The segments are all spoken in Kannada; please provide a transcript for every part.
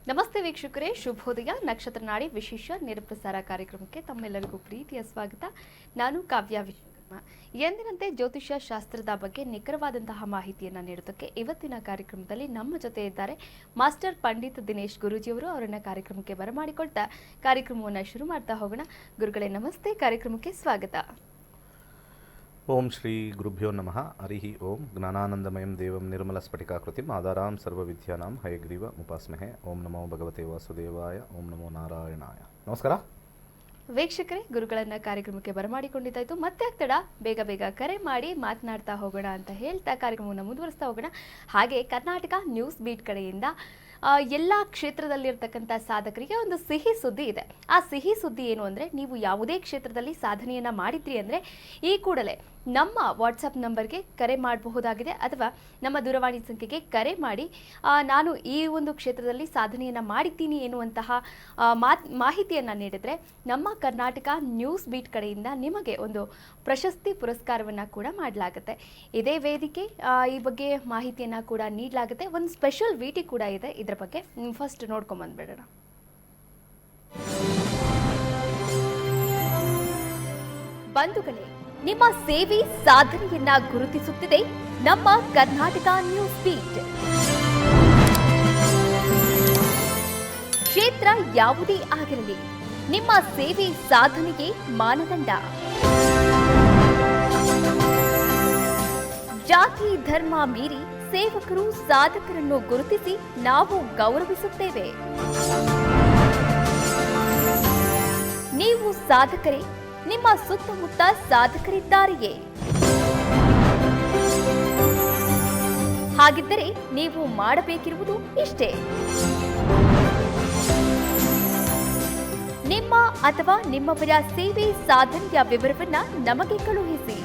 ನಮಸ್ತೆ ವೀಕ್ಷಕರೇ, ಶುಭೋದಯ. ನಕ್ಷತ್ರ ನಾಡಿ ವಿಶೇಷ ನೇರಪ್ರಸಾರ ಕಾರ್ಯಕ್ರಮಕ್ಕೆ ತಮ್ಮೆಲ್ಲರಿಗೂ ಪ್ರೀತಿಯ ಸ್ವಾಗತ. ನಾನು ಕಾವ್ಯ ವಿಶ್ವಕರ್ಮ. ಎಂದಿನಂತೆ ಜ್ಯೋತಿಷ್ಯ ಶಾಸ್ತ್ರದ ಬಗ್ಗೆ ನಿಖರವಾದಂತಹ ಮಾಹಿತಿಯನ್ನು ನೀಡುವುದಕ್ಕೆ ಇವತ್ತಿನ ಕಾರ್ಯಕ್ರಮದಲ್ಲಿ ನಮ್ಮ ಜೊತೆ ಇದ್ದಾರೆ ಮಾಸ್ಟರ್ ಪಂಡಿತ್ ದಿನೇಶ್ ಗುರೂಜಿಯವರು. ಅವರನ್ನ ಕಾರ್ಯಕ್ರಮಕ್ಕೆ ಬರಮಾಡಿಕೊಳ್ತಾ ಕಾರ್ಯಕ್ರಮವನ್ನು ಶುರು ಮಾಡ್ತಾ ಹೋಗೋಣ. ಗುರುಗಳೇ ನಮಸ್ತೆ, ಕಾರ್ಯಕ್ರಮಕ್ಕೆ ಸ್ವಾಗತ. ಓಂ ಶ್ರೀ ಗುರುಭ್ಯೋ ನಮಃ. ಹರಿ ಓಂ. ಜ್ಞಾನಾನಂದಮಯಂ ದೇವಂ ನಿರ್ಮಲ ಸ್ಫಟಿಕಾಕೃತಿಂ ಆಧಾರಾಂ ಸರ್ವವಿದ್ಯಾನಾಂ ಹಯಗ್ರೀವ ಮುಪಾಸ್ಮಹೆ. ಓಂ ನಮೋ ಭಗವತೆ ವಾಸುದೇವಾಯ. ಓಂ ನಮೋ ನಾರಾಯಣಾಯ. ನಮಸ್ಕಾರ ವೀಕ್ಷಕರೇ, ಗುರುಗಳನ್ನ ಕಾರ್ಯಕ್ರಮಕ್ಕೆ ಬರಮಾಡಿಕೊಂಡಿದ್ದಾಯ್ತು. ಮತ್ತೆ ಆಗ್ತಡ ಬೇಗ ಬೇಗ ಕರೆ ಮಾಡಿ ಮಾತನಾಡ್ತಾ ಹೋಗೋಣ ಅಂತ ಹೇಳ್ತಾ ಕಾರ್ಯಕ್ರಮವನ್ನು ಮುಂದುವರಿಸ್ತಾ ಹೋಗೋಣ. ಹಾಗೆ ಕರ್ನಾಟಕ ನ್ಯೂಸ್ ಬೀಟ್ ಕಡೆಯಿಂದ ಎಲ್ಲ ಕ್ಷೇತ್ರದಲ್ಲಿರ್ತಕ್ಕಂಥ ಸಾಧಕರಿಗೆ ಒಂದು ಸಿಹಿ ಸುದ್ದಿ ಇದೆ. ಆ ಸಿಹಿ ಸುದ್ದಿ ಏನು ಅಂದರೆ, ನೀವು ಯಾವುದೇ ಕ್ಷೇತ್ರದಲ್ಲಿ ಸಾಧನೆಯನ್ನು ಮಾಡಿದ್ರಿ ಅಂದರೆ ಈ ಕೂಡಲೇ ನಮ್ಮ ವಾಟ್ಸಪ್ ನಂಬರ್ಗೆ ಕರೆ ಮಾಡಬಹುದಾಗಿದೆ, ಅಥವಾ ನಮ್ಮ ದೂರವಾಣಿ ಸಂಖ್ಯೆಗೆ ಕರೆ ಮಾಡಿ ನಾನು ಈ ಒಂದು ಕ್ಷೇತ್ರದಲ್ಲಿ ಸಾಧನೆಯನ್ನು ಮಾಡಿದ್ದೀನಿ ಎನ್ನುವಂತಹ ಮಾಹಿತಿಯನ್ನು ನೀಡಿದರೆ ನಮ್ಮ ಕರ್ನಾಟಕ ನ್ಯೂಸ್ ಬೀಟ್ ಕಡೆಯಿಂದ ನಿಮಗೆ ಒಂದು ಪ್ರಶಸ್ತಿ ಪುರಸ್ಕಾರವನ್ನು ಕೂಡ ಮಾಡಲಾಗುತ್ತೆ. ಇದೇ ವೇದಿಕೆ ಈ ಬಗ್ಗೆ ಮಾಹಿತಿಯನ್ನು ಕೂಡ ನೀಡಲಾಗುತ್ತೆ. ಒಂದು ಸ್ಪೆಷಲ್ ವಿಟಿ ಕೂಡ ಇದೆ. ಇದರ ಬಗ್ಗೆ ಫಸ್ಟ್ ನೋಡ್ಕೊಂಬಂದ್ಬಿಡೋಣ. ಬಂಧುಗಳೇ, ನಿಮ್ಮ ಸೇವೆ ಸಾಧನೆಯನ್ನ ಗುರುತಿಸುತ್ತಿದೆ ನಮ್ಮ ಕರ್ನಾಟಕ ನ್ಯೂಸ್ ಬೀಟ್. ಕ್ಷೇತ್ರ ಯಾವುದೇ ಆಗಿರಲಿ, ನಿಮ್ಮ ಸೇವೆ ಸಾಧನೆಗೆ ಮಾನದಂಡ. ಜಾತಿ ಧರ್ಮ ಮೀರಿ ಸೇವಕರು ಸಾಧಕರನ್ನು ಗುರುತಿಸಿ ನಾವು ಗೌರವಿಸುತ್ತೇವೆ. ನೀವು ಸಾಧಕರೇ, ನಿಮ್ಮ ಸುತ್ತಮುತ್ತ ಸಾಧಕರಿದ್ದಾರೆಯೇ? ಹಾಗಿದ್ದರೆ ನೀವು ಮಾಡಬೇಕಿರುವುದು ಇಷ್ಟೇ. ನಿಮ್ಮ ಅಥವಾ ನಿಮ್ಮವರ ಸೇವೆ ಸಾಧನೆಯ ವಿವರವನ್ನ ನಮಗೆ ಕಳುಹಿಸಿ.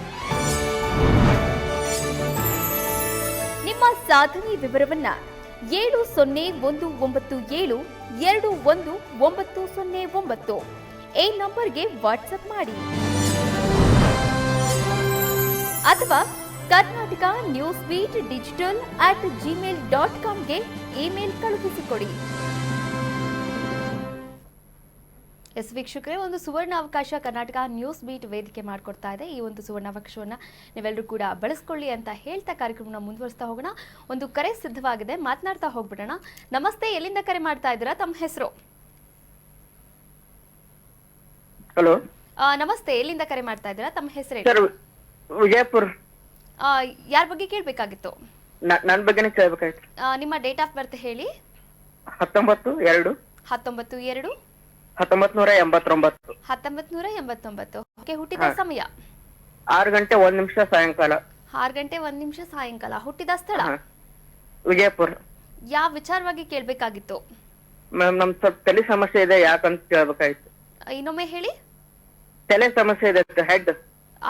ನಿಮ್ಮ ಸಾಧನೆ ವಿವರವನ್ನ 7019721909 ಈ ನಂಬರ್ಗೆ ವಾಟ್ಸ್ಆಪ್ ಮಾಡಿ, ಅಥವಾ ಕರ್ನಾಟಕ ನ್ಯೂಸ್ ಬೀಟ್ digital@gmail.comಗೆ ಇಮೇಲ್ ಕಳುಹಿಸಿಕೊಡಿ. ಎಸ್ ವೀಕ್ಷಕರೇ, ಒಂದು ಸುವರ್ಣ ಅವಕಾಶ ಕರ್ನಾಟಕ ನ್ಯೂಸ್ ಬೀಟ್ ವೇದಿಕೆ ಮಾಡಿಕೊಡ್ತಾ ಇದೆ. ಈ ಒಂದು ಸುವರ್ಣ ಅವಕಾಶವನ್ನು ನೀವೆಲ್ಲರೂ ಕೂಡ ಬಳಸ್ಕೊಳ್ಳಿ ಅಂತ ಹೇಳ್ತಾ ಕಾರ್ಯಕ್ರಮನ ಮುಂದುವರಿಸ್ತಾ ಹೋಗೋಣ. ಒಂದು ಕರೆ ಸಿದ್ಧವಾಗಿದೆ, ಮಾತನಾಡ್ತಾ ಹೋಗ್ಬಿಡೋಣ. ನಮಸ್ತೆ, ಎಲ್ಲಿಂದ ಕರೆ ಮಾಡ್ತಾ ಇದ್ದೀರಾ? ತಮ್ಮ ಹೆಸರು? ಹಲೋ ನಮಸ್ತೆ, ಎಲ್ಲಿಂದ ಕರೆ ಮಾಡ್ತಾ ಇದ್ದೀರಾ? ತಮ್ಮ ಹೆಸರು? ವಿಜಯಪುರ. ಯಾರ ಬಗ್ಗೆ ಕೇಳಬೇಕಾಗಿತ್ತು? ನನ್ನ ಬಗ್ಗೆನೇ ಕೇಳಬೇಕಾಯ್ತು. ನಿಮ್ಮ ಡೇಟ್ ಆಫ್ ಬರ್ತ್ ಹೇಳಿ. 19/2 19/2 1989. 1989. ಓಕೆ, ಹುಟ್ಟಿದ ಸಮಯ? 6 ಗಂಟೆ 1 ನಿಮಿಷ ಸಾಯಂಕಾಲ. 6 ಗಂಟೆ 1 ನಿಮಿಷ ಸಾಯಂಕಾಲ. ಹುಟ್ಟಿದ ಸ್ಥಳ? ವಿಜಯಪುರ. ಯಾವ ವಿಚಾರವಾಗಿ ಕೇಳಬೇಕಾಗಿತ್ತು? ಮ್ಯಾಮ್, ನಮ್ ಸ್ವಲ್ಪ ತಲೆ ಸಮಸ್ಯೆ ಇದೆ, ಯಾಕಂತ ಕೇಳಬೇಕಾಯ್ತು. ಇನ್ನೊಮ್ಮೆ ಹೇಳಿ. ತಲೆ ಸಮಸ್ಯೆ ಇದೆ, ಹೆಡ್.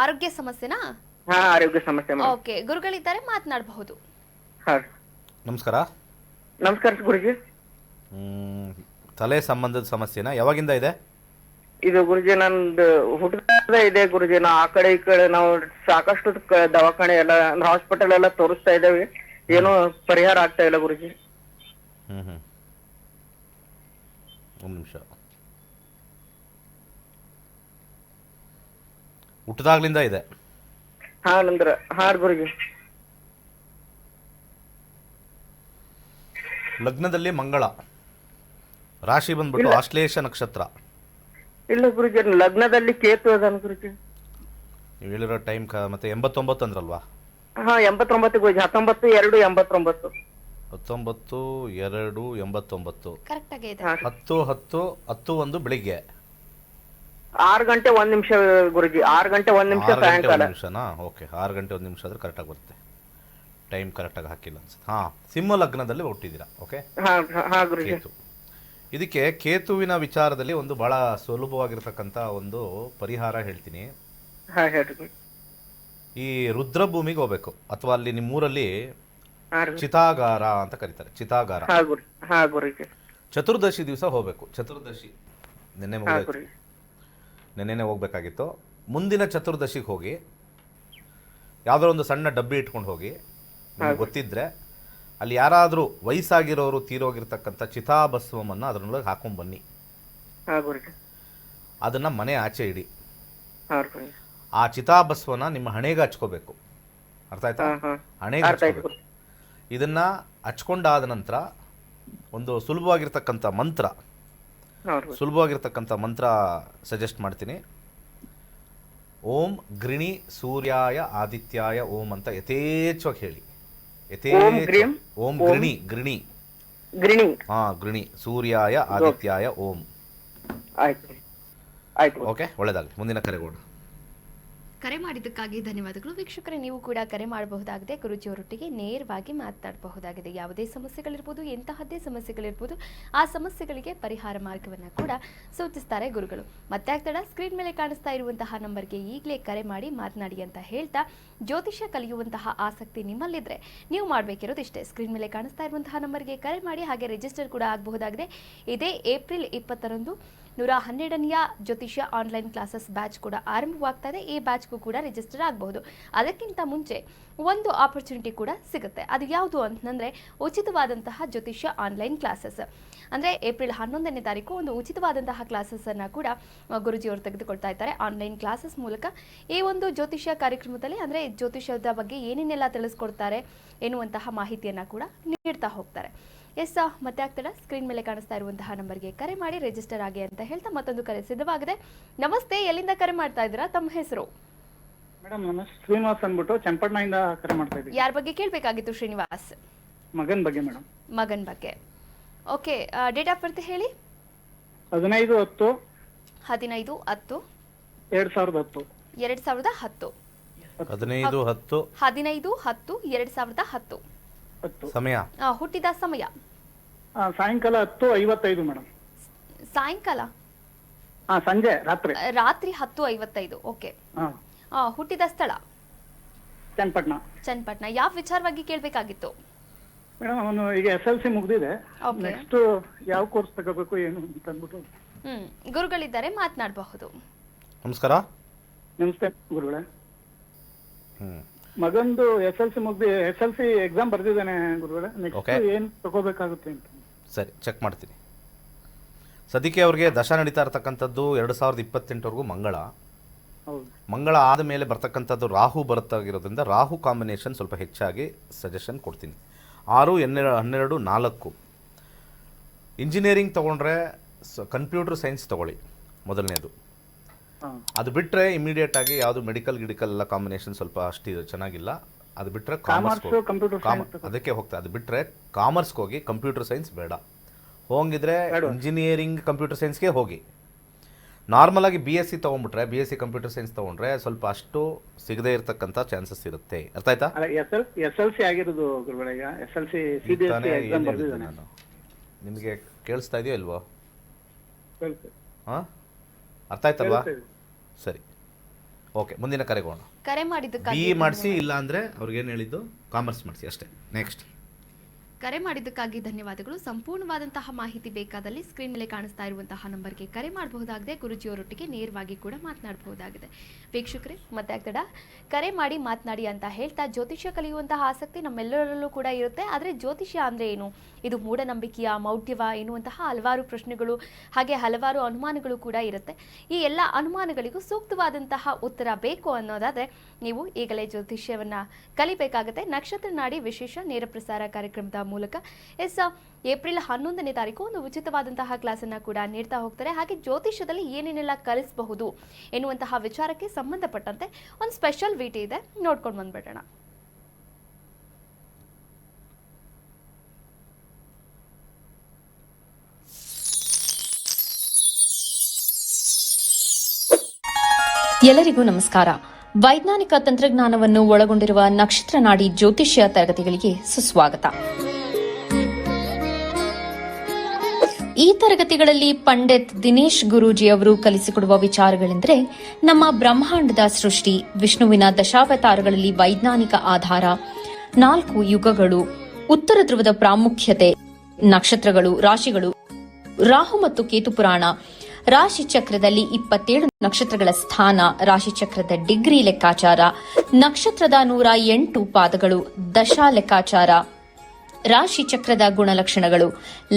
ಆರೋಗ್ಯ ಸಮಸ್ಯೆನಾ? ಹಾ, ಆರೋಗ್ಯ ಸಮಸ್ಯೆ. ಓಕೆ, ಗುರುಗಳಿದ್ದಾರೆ, ಮಾತನಾಡಬಹುದು. ಹಾ, ನಮಸ್ಕಾರ. ನಮಸ್ಕಾರ ಗುರುಜಿ. ತಲೆ ಸಂಬಂಧದ ಸಮಸ್ಯೆನಾ? ಯಾವಾಗಿಂದ ಇದೆ ಇದು ಗುರುಜಿ? ನಂದು ಹುಟ್ಟದ ಇದೆ ಗುರುಜಿ. ನಾ ಆ ಕಡೆ ಈ ಕಡೆ ನಾವು ಸಾಕಷ್ಟು ದವಾಖಾನೆ ಎಲ್ಲ ಹಾಸ್ಪಿಟಲ್ ಎಲ್ಲ ತೋರಿಸ್ತಾ ಇದ್ದೇವೆ, ಏನೋ ಪರಿಹಾರ ಆಗ್ತಾ ಇಲ್ಲ ಗುರುಜಿ. ಒಂದು ನಿಮಿಷ. ಹುಟ್ಟದಾಗ್ಲಿಂದ ಇದೆ? ಹಾ ನಂದ್ರ. ಹಾ ಗುರುಜಿ. ಲಗ್ನದಲ್ಲಿ ಮಂಗಳ, ರಾಶಿ ಬಂದ್ಬಿಟ್ಟು ಆಶ್ಲೇಷ ನಕ್ಷತ್ರ. ಇಲ್ಲ ಗುರುಜಿ, ಲಗ್ನದಲ್ಲಿ ಕೇತು ಅದಾನ ಗುರುಜಿ. ನೀವು ಹೇಳಿರೋ ಟೈಮ್ ಮತ್ತೆ 89 ಅಂದ್ರಲ್ವಾ? ಹಾ, 89 ಗುರುಜಿ. 19/2/89. 19/2/89. ಕರೆಕ್ಟ್ ಆಗಿ ಇದೆ. 10/10/10 ಬೆಳಿಗ್ಗೆ 6 ಗಂಟೆ 1 ನಿಮಿಷ ಗುರುಜಿ. 6 ಗಂಟೆ 1 ನಿಮಿಷ ಸಾಯಂಕಾಲ. ನಿಮಿಷನಾ? ಓಕೆ, 6 ಗಂಟೆ 1 ನಿಮಿಷ ಆದ್ರೆ ಕರೆಕ್ಟಾಗಿ ಬರುತ್ತೆ. ಟೈಮ್ ಕರೆಕ್ಟಾಗಿ ಹಾಕಿಲ್ಲ ಅನ್ಸುತ್ತೆ. ಹಾ, ಸಿಂಹ ಲಗ್ನದಲ್ಲಿ ಹುಟ್ಟಿದ್ದೀರಾ. ಓಕೆ. ಹಾ ಗುರುಜಿ. ಕೇತು. ಇದಕ್ಕೆ ಕೇತುವಿನ ವಿಚಾರದಲ್ಲಿ ಒಂದು ಬಹಳ ಸುಲಭವಾಗಿರ್ತಕ್ಕಂಥ ಒಂದು ಪರಿಹಾರ ಹೇಳ್ತೀನಿ. ಹಾ ಹೇಳಿ. ಈ ರುದ್ರಭೂಮಿಗೆ ಹೋಗ್ಬೇಕು, ಅಥವಾ ಅಲ್ಲಿ ನಿಮ್ಮೂರಲ್ಲಿ ಚಿತಾಗಾರ ಅಂತ ಕರೀತಾರೆ, ಚಿತಾಗಾರ. ಹಾ ಗುರುಜಿ. ಚತುರ್ದಶಿ ದಿವಸ ಹೋಗ್ಬೇಕು. ಚತುರ್ದಶಿ ನೆನ್ನೆನೆ ಹೋಗ್ಬೇಕಾಗಿತ್ತು. ಮುಂದಿನ ಚತುರ್ದಶಿಗೆ ಹೋಗಿ ಯಾವುದೋ ಒಂದು ಸಣ್ಣ ಡಬ್ಬಿ ಇಟ್ಕೊಂಡು ಹೋಗಿ, ನಿಮ್ಗೆ ಗೊತ್ತಿದ್ರೆ ಅಲ್ಲಿ ಯಾರಾದರೂ ವಯಸ್ಸಾಗಿರೋರು ತೀರೋಗಿರ್ತಕ್ಕಂಥ ಚಿತಾಭಸ್ಮವನ್ನು ಅದರೊಳಗೆ ಹಾಕೊಂಡು ಬನ್ನಿ. ಹಾಂ ಗುರುಜಿ. ಅದನ್ನು ಮನೆ ಆಚೆ ಇಡಿ. ಹಾಂ ಗುರುಜಿ. ಆ ಚಿತಾಭಸ್ಮನ ನಿಮ್ಮ ಹಣೆಗೆ ಹಚ್ಕೋಬೇಕು. ಅರ್ಥ ಆಯ್ತಾ? ಹಣೆಗೆ ಹಚ್ಕೋಬೇಕು. ಇದನ್ನು ಹಚ್ಕೊಂಡಾದ ನಂತರ ಒಂದು ಸುಲಭವಾಗಿರ್ತಕ್ಕಂಥ ಮಂತ್ರ ಸಜೆಸ್ಟ್ ಮಾಡ್ತೀನಿ. ಓಂ ಗೃಣಿ ಸೂರ್ಯಾಯ ಆದಿತ್ಯಾಯ ಓಂ ಅಂತ ಯಥೇಚ್ಛವಾಗಿ ಹೇಳಿ. ಓಂ ಗೃಣಿ ಗೃಣಿ ಸೂರ್ಯಾಯ ಆದಿತ್ಯಾಯ ಓಂ. ಓಕೆ, ಒಳ್ಳೆಯದಾಗಲಿ. ಮುಂದಿನ ಕರೆಗೋಡು. ಕರೆ ಮಾಡಿದ್ದಕ್ಕಾಗಿ ಧನ್ಯವಾದಗಳು. ವೀಕ್ಷಕರೇ, ನೀವು ಕೂಡ ಕರೆ ಮಾಡಬಹುದಾಗಿದೆ. ಗುರುಜಿಯವರೊಟ್ಟಿಗೆ ನೇರವಾಗಿ ಮಾತನಾಡಬಹುದಾಗಿದೆ. ಯಾವುದೇ ಸಮಸ್ಯೆಗಳಿರ್ಬೋದು, ಎಂತಹದ್ದೇ ಸಮಸ್ಯೆಗಳಿರ್ಬೋದು, ಆ ಸಮಸ್ಯೆಗಳಿಗೆ ಪರಿಹಾರ ಮಾರ್ಗವನ್ನು ಕೂಡ ಸೂಚಿಸ್ತಾರೆ ಗುರುಗಳು. ಮತ್ತೆ ಆಗ್ತಡ ಸ್ಕ್ರೀನ್ ಮೇಲೆ ಕಾಣಿಸ್ತಾ ಇರುವಂತಹ ನಂಬರ್ಗೆ ಈಗಲೇ ಕರೆ ಮಾಡಿ ಮಾತನಾಡಿ ಅಂತ ಹೇಳ್ತಾ, ಜ್ಯೋತಿಷ್ಯ ಕಲಿಯುವಂತಹ ಆಸಕ್ತಿ ನಿಮ್ಮಲ್ಲಿದ್ರೆ ನೀವು ಮಾಡಬೇಕಿರೋದು ಇಷ್ಟೇ. ಸ್ಕ್ರೀನ್ ಮೇಲೆ ಕಾಣಿಸ್ತಾ ಇರುವಂತಹ ನಂಬರ್ಗೆ ಕರೆ ಮಾಡಿ, ಹಾಗೆ ರಿಜಿಸ್ಟರ್ ಕೂಡ ಆಗಬಹುದಾಗಿದೆ. ಇದೇ ಏಪ್ರಿಲ್ 20ರಂದು 112ನೆಯ ಜ್ಯೋತಿಷ್ಯ ಆನ್ಲೈನ್ ಕ್ಲಾಸಸ್ ಬ್ಯಾಚ್ ಕೂಡ ಆರಂಭವಾಗ್ತಾ ಇದೆ. ಈ ಬ್ಯಾಚ್ಗೂ ಕೂಡ ರಿಜಿಸ್ಟರ್ ಆಗಬಹುದು. ಅದಕ್ಕಿಂತ ಮುಂಚೆ ಒಂದು ಆಪರ್ಚುನಿಟಿ ಕೂಡ ಸಿಗುತ್ತೆ. ಅದು ಯಾವುದು ಅಂತಂದರೆ ಉಚಿತವಾದಂತಹ ಜ್ಯೋತಿಷ್ಯ ಆನ್ಲೈನ್ ಕ್ಲಾಸಸ್. ಅಂದರೆ ಏಪ್ರಿಲ್ 11ನೇ ತಾರೀಕು ಒಂದು ಉಚಿತವಾದಂತಹ ಕ್ಲಾಸಸ್ಸನ್ನು ಕೂಡ ಗುರುಜಿಯವರು ತೆಗೆದುಕೊಳ್ತಾ ಇದ್ದಾರೆ. ಆನ್ಲೈನ್ ಕ್ಲಾಸಸ್ ಮೂಲಕ ಈ ಒಂದು ಜ್ಯೋತಿಷ್ಯ ಕಾರ್ಯಕ್ರಮದಲ್ಲಿ ಅಂದರೆ ಜ್ಯೋತಿಷ್ಯದ ಬಗ್ಗೆ ಏನೇನೆಲ್ಲ ತಿಳಿಸ್ಕೊಡ್ತಾರೆ ಎನ್ನುವಂತಹ ಮಾಹಿತಿಯನ್ನು ಕೂಡ ನೀಡ್ತಾ ಹೋಗ್ತಾರೆ. ಎಸ್, ಮತ್ತೆ ಆಗ್ತಡ ಸ್ಕ್ರೀನ್ ಮೇಲೆ ಕಾಣಿಸ್ತಾ ಇರುವಂತಹ ನಂಬರ್ಗೆ ಕರೆ ಮಾಡಿ ರಿಜಿಸ್ಟರ್ ಆಗಿ ಅಂತ ಹೇಳ್ತಾ ಮತ್ತೊಂದು ಕರೆ ಸಿದ್ಧವಾಗಿದೆ. ನಮಸ್ತೆ, ಎಲ್ಲಿಂದ ಕರೆ ಮಾಡ್ತಾ ಇದ್ದೀರಾ? ತಮ್ಮ ಹೆಸರು? ಮೇಡಮ್, ನಾನು ಶ್ರೀನಿವಾಸ್ ಅಂದ್ಬಿಟ್ಟು ಚನ್ನಪಟ್ಟಣದಿಂದ ಕರೆ ಮಾಡ್ತಾ ಇದ್ದೀನಿ. ಯಾರ ಬಗ್ಗೆ ಕೇಳಬೇಕಾಗಿತ್ತು ಶ್ರೀನಿವಾಸ್? ಮಗನ ಬಗ್ಗೆ ಮೇಡಮ್. ಮಗನ ಬಗ್ಗೆ. ಓಕೆ, ಡೇಟ್ ಆಫ್ ಬರ್ತ್ ಹೇಳಿ. 15/10. 15/10. 2010. 2010. 15/10. 15/10. 2010. ಸಮಯ? ಹುಟ್ಟಿದ ಸಮಯ ಸಾಯಂಕಾಲ 10:55 ಮೇಡಮ್. ಸಾಯಂಕಾಲ? ಸಂಜೆ ರಾತ್ರಿ 10:55. ಓಕೆ. ಹುಟ್ಟಿದ ಸ್ಥಳ? ಚನ್ನಪಟ್ಟಣ. ಯಾವ ವಿಚಾರವಾಗಿ ಕೇಳಬೇಕಾಗಿತ್ತು ಮೇಡಮ್? ಅವನು ಈಗ SLC ಮುಗ್ದಿದೆ. ನೆಕ್ಸ್ಟ್ ಯಾವ ಕೋರ್ಸ್ ತಗೋಬೇಕು ಏನು ಅಂತ ಅಂದ್ಬಿಟ್ಟು. ಗುರುಗಳಿದ್ದಾರೆ, ಮಾತನಾಡಬಹುದು. ನಮಸ್ಕಾರ. ನಮಸ್ತೆ ಗುರುಗಳೇ. ಮಗಂದು SLC ಎಕ್ಸಾಮ್ ಬರ್ದಿದ್ದಾನೆ ಗುರುಗಳೇ. ನೆಕ್ಸ್ಟ್ ಏನ್ ತಗೋಬೇಕಾಗುತ್ತೆ ಅಂತ. ಸರಿ, ಚೆಕ್ ಮಾಡ್ತೀನಿ. ಸದ್ಯಕ್ಕೆ ಅವ್ರಿಗೆ ದಶ ನಡೀತಾ ಇರತಕ್ಕಂಥದ್ದು 2028ವರೆಗೂ ಮಂಗಳ ಆದಮೇಲೆ ಬರ್ತಕ್ಕಂಥದ್ದು ರಾಹು ಬರುತ್ತಾಗಿರೋದ್ರಿಂದ ರಾಹು ಕಾಂಬಿನೇಷನ್ ಸ್ವಲ್ಪ ಹೆಚ್ಚಾಗಿ ಸಜೆಷನ್ ಕೊಡ್ತೀನಿ. 6, 12, 4. ಇಂಜಿನಿಯರಿಂಗ್ ತೊಗೊಂಡ್ರೆ ಕಂಪ್ಯೂಟರ್ ಸೈನ್ಸ್ ತೊಗೊಳ್ಳಿ ಮೊದಲನೇದು. ಅದು ಬಿಟ್ಟರೆ ಇಮಿಡಿಯೇಟ್ ಆಗಿ ಯಾವುದು ಮೆಡಿಕಲ್ ಎಲ್ಲ ಕಾಂಬಿನೇಷನ್ ಸ್ವಲ್ಪ ಅಷ್ಟು ಚೆನ್ನಾಗಿಲ್ಲ. ಅದು ಬಿಟ್ಟರೆ ಅದಕ್ಕೆ ಹೋಗ್ತಾ. ಅದು ಬಿಟ್ಟರೆ ಕಾಮರ್ಸ್ಗೆ ಹೋಗಿ, ಕಂಪ್ಯೂಟರ್ ಸೈನ್ಸ್ ಬೇಡ. ಹೋಗಿದ್ರೆ ಇಂಜಿನಿಯರಿಂಗ್ ಕಂಪ್ಯೂಟರ್ ಸೈನ್ಸ್ಗೆ ಹೋಗಿ. ನಾರ್ಮಲ್ ಆಗಿ BSc ತೊಗೊಂಡ್ಬಿಟ್ರೆ, BSc ಕಂಪ್ಯೂಟರ್ ಸೈನ್ಸ್ ತೊಗೊಂಡ್ರೆ ಸ್ವಲ್ಪ ಅಷ್ಟು ಸಿಗದೇ ಇರತಕ್ಕಂಥ ಚಾನ್ಸಸ್ ಇರುತ್ತೆ. ಅರ್ಥ ಆಯ್ತಾ? SLC ಆಗಿರೋದು ಗುರುಗಳೇ. ಈಗ SLC ಎಕ್ಸಾಮ್ ಬರ್ದಿದ್ದಾನೆ. ನಾನು ನಿಮಗೆ ಕೇಳಿಸ್ತಾ ಇದೆಯೋ ಇಲ್ವೋ? ಹಾಂ, ಅರ್ಥ ಆಯ್ತಲ್ವಾ? ಸರಿ, ಓಕೆ. ಮುಂದಿನ ಕರೆಗೋಣ. ಕರೆ ಮಾಡಿದ್ದಕ್ಕಾಗಿ BE ಮಾಡಿಸಿ, ಇಲ್ಲ ಅಂದರೆ ಅವ್ರಿಗೇನು ಹೇಳಿದ್ದು ಕಾಮರ್ಸ್ ಮಾಡಿಸಿ ಅಷ್ಟೇ. ನೆಕ್ಸ್ಟ್. ಕರೆ ಮಾಡಿದ್ದಕ್ಕಾಗಿ ಧನ್ಯವಾದಗಳು. ಸಂಪೂರ್ಣವಾದಂತಹ ಮಾಹಿತಿ ಬೇಕಾದಲ್ಲಿ ಸ್ಕ್ರೀನ್ ಮೇಲೆ ಕಾಣಿಸ್ತಾ ಇರುವಂತಹ ನಂಬರ್ಗೆ ಕರೆ ಮಾಡಬಹುದಾಗಿದೆ. ಗುರುಜಿಯವರೊಟ್ಟಿಗೆ ನೇರವಾಗಿ ಕೂಡ ಮಾತನಾಡಬಹುದಾಗಿದೆ. ವೀಕ್ಷಕರೇ, ಮತ್ತೆ ಆಗ್ತಡ ಕರೆ ಮಾಡಿ ಮಾತನಾಡಿ ಅಂತ ಹೇಳ್ತಾ, ಜ್ಯೋತಿಷ್ಯ ಕಲಿಯುವಂತಹ ಆಸಕ್ತಿ ನಮ್ಮೆಲ್ಲರಲ್ಲೂ ಕೂಡ ಇರುತ್ತೆ. ಆದರೆ ಜ್ಯೋತಿಷ್ಯ ಅಂದರೆ ಏನು, ಇದು ಮೂಢನಂಬಿಕೆಯ, ಮೌಢ್ಯವ ಎನ್ನುವಂತಹ ಹಲವಾರು ಪ್ರಶ್ನೆಗಳು ಹಾಗೆ ಹಲವಾರು ಅನುಮಾನಗಳು ಕೂಡ ಇರುತ್ತೆ. ಈ ಎಲ್ಲ ಅನುಮಾನಗಳಿಗೂ ಸೂಕ್ತವಾದಂತಹ ಉತ್ತರ ಬೇಕು ಅನ್ನೋದಾದರೆ ನೀವು ಈಗಲೇ ಜ್ಯೋತಿಷ್ಯವನ್ನು ಕಲಿಬೇಕಾಗುತ್ತೆ. ನಕ್ಷತ್ರ ನಾಡಿ ವಿಶೇಷ ನೇರ ಪ್ರಸಾರ ಕಾರ್ಯಕ್ರಮದ ಮೂಲಕ ಏಪ್ರಿಲ್ 11ನೇ ತಾರೀಕು ಒಂದು ಉಚಿತವಾದಂತಹ ಕ್ಲಾಸನ್ನು ಕೂಡ ನೀಡ್ತಾ ಹೋಗ್ತಾರೆ. ಹಾಗೆ ಜ್ಯೋತಿಷ್ಯದಲ್ಲಿ ಏನೇನೆಲ್ಲ ಕಲಿಸಬಹುದು ಎನ್ನುವಂತಹ ವಿಚಾರಕ್ಕೆ ಸಂಬಂಧಪಟ್ಟಂತೆ ಒಂದು ಸ್ಪೆಷಲ್ ವಿಟಿ ಇದೆ, ನೋಡ್ಕೊಂಡು ಬಂದ್ಬಿಡೋಣ. ಎಲ್ಲರಿಗೂ ನಮಸ್ಕಾರ. ವೈಜ್ಞಾನಿಕ ತಂತ್ರಜ್ಞಾನವನ್ನು ಒಳಗೊಂಡಿರುವ ನಕ್ಷತ್ರ ನಾಡಿ ಜ್ಯೋತಿಷ್ಯ ತರಗತಿಗಳಿಗೆ ಸುಸ್ವಾಗತ. ಈ ತರಗತಿಗಳಲ್ಲಿ ಪಂಡಿತ್ ದಿನೇಶ್ ಗುರೂಜಿ ಅವರು ಕಲಿಸಿಕೊಡುವ ವಿಚಾರಗಳೆಂದರೆ ನಮ್ಮ ಬ್ರಹ್ಮಾಂಡದ ಸೃಷ್ಟಿ, ವಿಷ್ಣುವಿನ ದಶಾವತಾರಗಳಲ್ಲಿ ವೈಜ್ಞಾನಿಕ ಆಧಾರ, 4 ಯುಗಗಳು, ಉತ್ತರ ಧ್ರುವದ ಪ್ರಾಮುಖ್ಯತೆ, ನಕ್ಷತ್ರಗಳು, ರಾಶಿಗಳು, ರಾಹು ಮತ್ತು ಕೇತು ಪುರಾಣ, ರಾಶಿ ಚಕ್ರದಲ್ಲಿ 27 ನಕ್ಷತ್ರಗಳ ಸ್ಥಾನ, ರಾಶಿ ಚಕ್ರದ ಡಿಗ್ರಿ ಲೆಕ್ಕಾಚಾರ, ನಕ್ಷತ್ರದ 108 ಪಾದಗಳು, ದಶಾ ಲೆಕ್ಕಾಚಾರ, ರಾಶಿ ಚಕ್ರದ ಗುಣಲಕ್ಷಣಗಳು,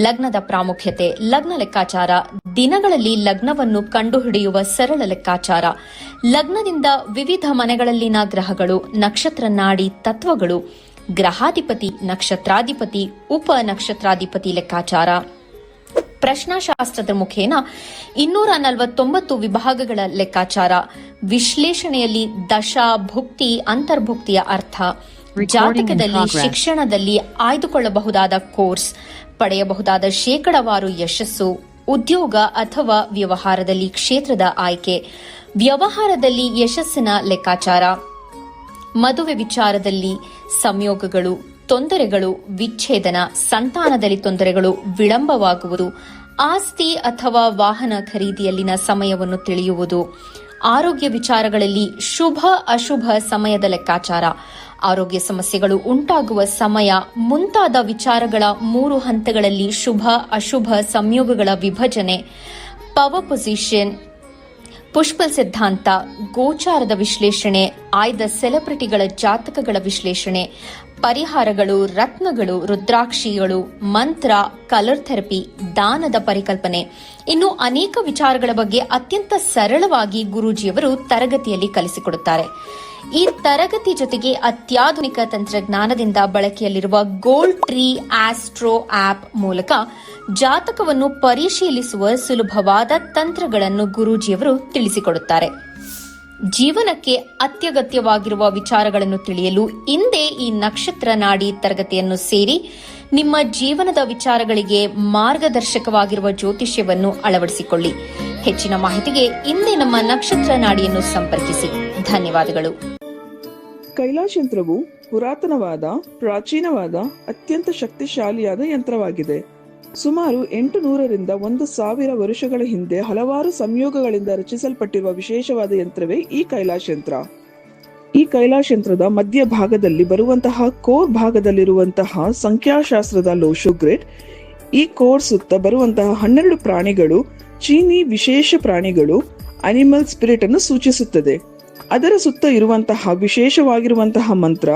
ಲಗ್ನದ ಪ್ರಾಮುಖ್ಯತೆ, ಲಗ್ನ ಲೆಕ್ಕಾಚಾರ, ದಿನಗಳಲ್ಲಿ ಲಗ್ನವನ್ನು ಕಂಡುಹಿಡಿಯುವ ಸರಳ ಲೆಕ್ಕಾಚಾರ, ಲಗ್ನದಿಂದ ವಿವಿಧ ಮನೆಗಳಲ್ಲಿನ ಗ್ರಹಗಳು, ನಕ್ಷತ್ರ ನಾಡಿ ತತ್ವಗಳು, ಗ್ರಹಾಧಿಪತಿ, ನಕ್ಷತ್ರಾಧಿಪತಿ, ಉಪ ನಕ್ಷತ್ರಾಧಿಪತಿ ಲೆಕ್ಕಾಚಾರ, ಪ್ರಶ್ನಾಶಾಸ್ತ್ರದ ಮುಖೇನ 249 ವಿಭಾಗಗಳ ಲೆಕ್ಕಾಚಾರ, ವಿಶ್ಲೇಷಣೆಯಲ್ಲಿ ದಶಾ, ಭುಕ್ತಿ, ಅಂತರ್ಭುಕ್ತಿಯ ಅರ್ಥ, ಜಾತಕದಲ್ಲಿ, ಶಿಕ್ಷಣದಲ್ಲಿ ಆಯ್ದುಕೊಳ್ಳಬಹುದಾದ ಕೋರ್ಸ್, ಪಡೆಯಬಹುದಾದ ಶೇಕಡವಾರು ಯಶಸ್ಸು, ಉದ್ಯೋಗ ಅಥವಾ ವ್ಯವಹಾರದಲ್ಲಿ ಕ್ಷೇತ್ರದ ಆಯ್ಕೆ, ವ್ಯವಹಾರದಲ್ಲಿ ಯಶಸ್ಸಿನ ಲೆಕ್ಕಾಚಾರ, ಮದುವೆ ವಿಚಾರದಲ್ಲಿ ಸಂಯೋಗಗಳು, ತೊಂದರೆಗಳು, ವಿಚ್ಛೇದನ, ಸಂತಾನದಲ್ಲಿ ತೊಂದರೆಗಳು, ವಿಳಂಬವಾಗುವುದು, ಆಸ್ತಿ ಅಥವಾ ವಾಹನ ಖರೀದಿಯಲ್ಲಿನ ಸಮಯವನ್ನು ತಿಳಿಯುವುದು, ಆರೋಗ್ಯ ವಿಚಾರಗಳಲ್ಲಿ ಶುಭ ಅಶುಭ ಸಮಯದ ಲೆಕ್ಕಾಚಾರ, ಆರೋಗ್ಯ ಸಮಸ್ಯೆಗಳು ಉಂಟಾಗುವ ಸಮಯ ಮುಂತಾದ ವಿಚಾರಗಳ 3 ಹಂತಗಳಲ್ಲಿ ಶುಭ ಅಶುಭ ಸಂಯೋಗಗಳ ವಿಭಜನೆ, ಪವರ್ ಪೊಸಿಷನ್, ಪುಷ್ಪಲ್ ಸಿದ್ಧಾಂತ, ಗೋಚಾರದ ವಿಶ್ಲೇಷಣೆ, ಆಯ್ದ ಸೆಲೆಬ್ರಿಟಿಗಳ ಜಾತಕಗಳ ವಿಶ್ಲೇಷಣೆ, ಪರಿಹಾರಗಳು, ರತ್ನಗಳು, ರುದ್ರಾಕ್ಷಿಗಳು, ಮಂತ್ರ, ಕಲರ್ ಥೆರಪಿ, ದಾನದ ಪರಿಕಲ್ಪನೆ, ಇನ್ನು ಅನೇಕ ವಿಚಾರಗಳ ಬಗ್ಗೆ ಅತ್ಯಂತ ಸರಳವಾಗಿ ಗುರೂಜಿಯವರು ತರಗತಿಯಲ್ಲಿ ಕಲಿಸಿಕೊಡುತ್ತಾರೆ. ಈ ತರಗತಿ ಜೊತೆಗೆ ಅತ್ಯಾಧುನಿಕ ತಂತ್ರಜ್ಞಾನದಿಂದ ಬಳಕೆಯಲ್ಲಿರುವ ಗೋಲ್ಡ್ ಟ್ರೀ ಆಸ್ಟ್ರೋ ಆಪ್ ಮೂಲಕ ಜಾತಕವನ್ನು ಪರಿಶೀಲಿಸುವ ಸುಲಭವಾದ ತಂತ್ರಗಳನ್ನು ಗುರೂಜಿಯವರು ತಿಳಿಸಿಕೊಡುತ್ತಾರೆ. ಜೀವನಕ್ಕೆ ಅತ್ಯಗತ್ಯವಾಗಿರುವ ವಿಚಾರಗಳನ್ನು ತಿಳಿಯಲು ಇಂದೇ ಈ ನಕ್ಷತ್ರ ನಾಡಿ ತರಗತಿಯನ್ನು ಸೇರಿ ನಿಮ್ಮ ಜೀವನದ ವಿಚಾರಗಳಿಗೆ ಮಾರ್ಗದರ್ಶಕವಾಗಿರುವ ಜ್ಯೋತಿಷ್ಯವನ್ನು ಅಳವಡಿಸಿಕೊಳ್ಳಿ. ಹೆಚ್ಚಿನ ಮಾಹಿತಿಗೆ ಇಂದೇ ನಮ್ಮ ನಕ್ಷತ್ರ ನಾಡಿಯನ್ನು ಸಂಪರ್ಕಿಸಿ. ಧನ್ಯವಾದಗಳು. ಕೈಲಾಶ್ ಯಂತ್ರವು ಪುರಾತನವಾದ, ಪ್ರಾಚೀನವಾದ, ಅತ್ಯಂತ ಶಕ್ತಿಶಾಲಿಯಾದ ಯಂತ್ರವಾಗಿದೆ. ಸುಮಾರು 800ರಿಂದ 1000 ವರ್ಷಗಳ ಹಿಂದೆ ಹಲವಾರು ಸಂಯೋಗಗಳಿಂದ ರಚಿಸಲ್ಪಟ್ಟಿರುವ ವಿಶೇಷವಾದ ಯಂತ್ರವೇ ಈ ಕೈಲಾಶ್ ಯಂತ್ರ. ಈ ಕೈಲಾಶ್ ಯಂತ್ರದ ಮಧ್ಯ ಭಾಗದಲ್ಲಿ ಬರುವಂತಹ ಕೋರ್ ಭಾಗದಲ್ಲಿರುವಂತಹ ಸಂಖ್ಯಾಶಾಸ್ತ್ರದ ಲೋಶೋ ಗ್ರಿಡ್, ಈ ಕೋರ್ ಸುತ್ತ ಬರುವಂತಹ 12 ಪ್ರಾಣಿಗಳು ಚೀನಿ ವಿಶೇಷ ಪ್ರಾಣಿಗಳು, ಅನಿಮಲ್ ಸ್ಪಿರಿಟ್ ಅನ್ನು ಸೂಚಿಸುತ್ತದೆ. ಅದರ ಸುತ್ತ ಇರುವಂತಹ ವಿಶೇಷವಾಗಿರುವಂತಹ ಮಂತ್ರ,